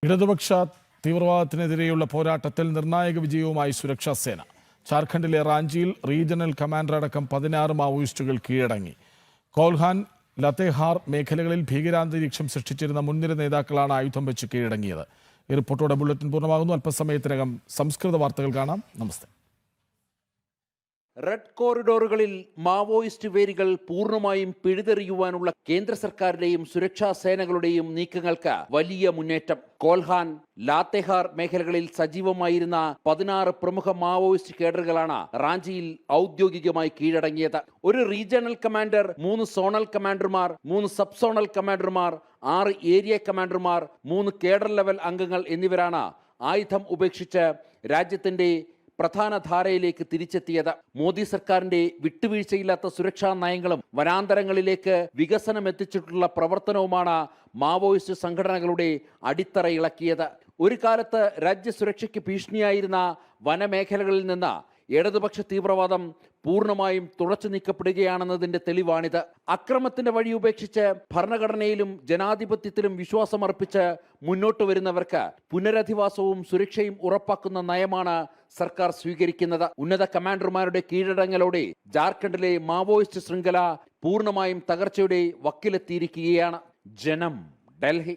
ഇടതുപക്ഷ തീവ്രവാദത്തിനെതിരെയുള്ള പോരാട്ടത്തിൽ നിർണായക വിജയവുമായി സുരക്ഷാ സേന. ജാർഖണ്ഡിലെ റാഞ്ചിയിൽ റീജിയണൽ കമാൻഡർ അടക്കം 16 മാവോയിസ്റ്റുകൾ കീഴടങ്ങി. കോൽഹാൻ, ലത്തേഹാർ മേഖലകളിൽ ഭീകരാന്തരീക്ഷം സൃഷ്ടിച്ചിരുന്ന മുൻനിര നേതാക്കളാണ് ആയുധം വെച്ച് കീഴടങ്ങിയത്. ഈ റിപ്പോർട്ടോടെ ബുള്ളറ്റിൻ പൂർണ്ണമാകുന്നു. അല്പസമയത്തിനകം സംസ്കൃത വാർത്തകൾ കാണാം. നമസ്തേ. റെഡ് കോറിഡോറുകളിൽ മാവോയിസ്റ്റ് വേരുകൾ പൂർണ്ണമായും പിഴുതെറിയുവാനുള്ള കേന്ദ്ര സർക്കാരിന്റെയും സുരക്ഷാ സേനകളുടെയും നീക്കങ്ങൾക്ക് വലിയ മുന്നേറ്റം. കോൽഹാൻ, ലാത്തേഹാർ മേഖലകളിൽ സജീവമായിരുന്ന 16 പ്രമുഖ മാവോയിസ്റ്റ് കേഡറുകളാണ് റാഞ്ചിയിൽ ഔദ്യോഗികമായി കീഴടങ്ങിയത്. ഒരു റീജിയണൽ കമാൻഡർ, 3 സോണൽ കമാൻഡർമാർ, 3 സബ് സോണൽ കമാൻഡർമാർ, 6 ഏരിയ കമാൻഡർമാർ, 3 കേഡർ ലെവൽ അംഗങ്ങൾ എന്നിവരാണ് ആയുധം ഉപേക്ഷിച്ച് രാജ്യത്തിന്റെ പ്രധാന ധാരയിലേക്ക് തിരിച്ചെത്തിയത്. മോദി സർക്കാരിന്റെ വിട്ടുവീഴ്ചയില്ലാത്ത സുരക്ഷാ നയങ്ങളും വനാന്തരങ്ങളിലേക്ക് വികസനം എത്തിച്ചിട്ടുള്ള പ്രവർത്തനവുമാണ് മാവോയിസ്റ്റ് സംഘടനകളുടെ അടിത്തറ ഇളക്കിയത്. ഒരു കാലത്ത് രാജ്യസുരക്ഷയ്ക്ക് ഭീഷണിയായിരുന്ന വനമേഖലകളിൽ നിന്ന് ഇടതുപക്ഷ തീവ്രവാദം പൂർണ്ണമായും തുടച്ചു നീക്കപ്പെടുകയാണെന്നതിന്റെ തെളിവാണിത്. അക്രമത്തിന്റെ വഴി ഉപേക്ഷിച്ച് ഭരണഘടനയിലും ജനാധിപത്യത്തിലും വിശ്വാസമർപ്പിച്ച് മുന്നോട്ട് വരുന്നവർക്ക് പുനരധിവാസവും സുരക്ഷയും ഉറപ്പാക്കുന്ന നയമാണ് സർക്കാർ സ്വീകരിക്കുന്നത്. ഉന്നത കമാൻഡർമാരുടെ കീഴടങ്ങലോടെ ജാർഖണ്ഡിലെ മാവോയിസ്റ്റ് ശൃംഖല പൂർണ്ണമായും തകർച്ചയുടെ വക്കിലെത്തിയിരിക്കുകയാണ്. ജനം, ഡൽഹി.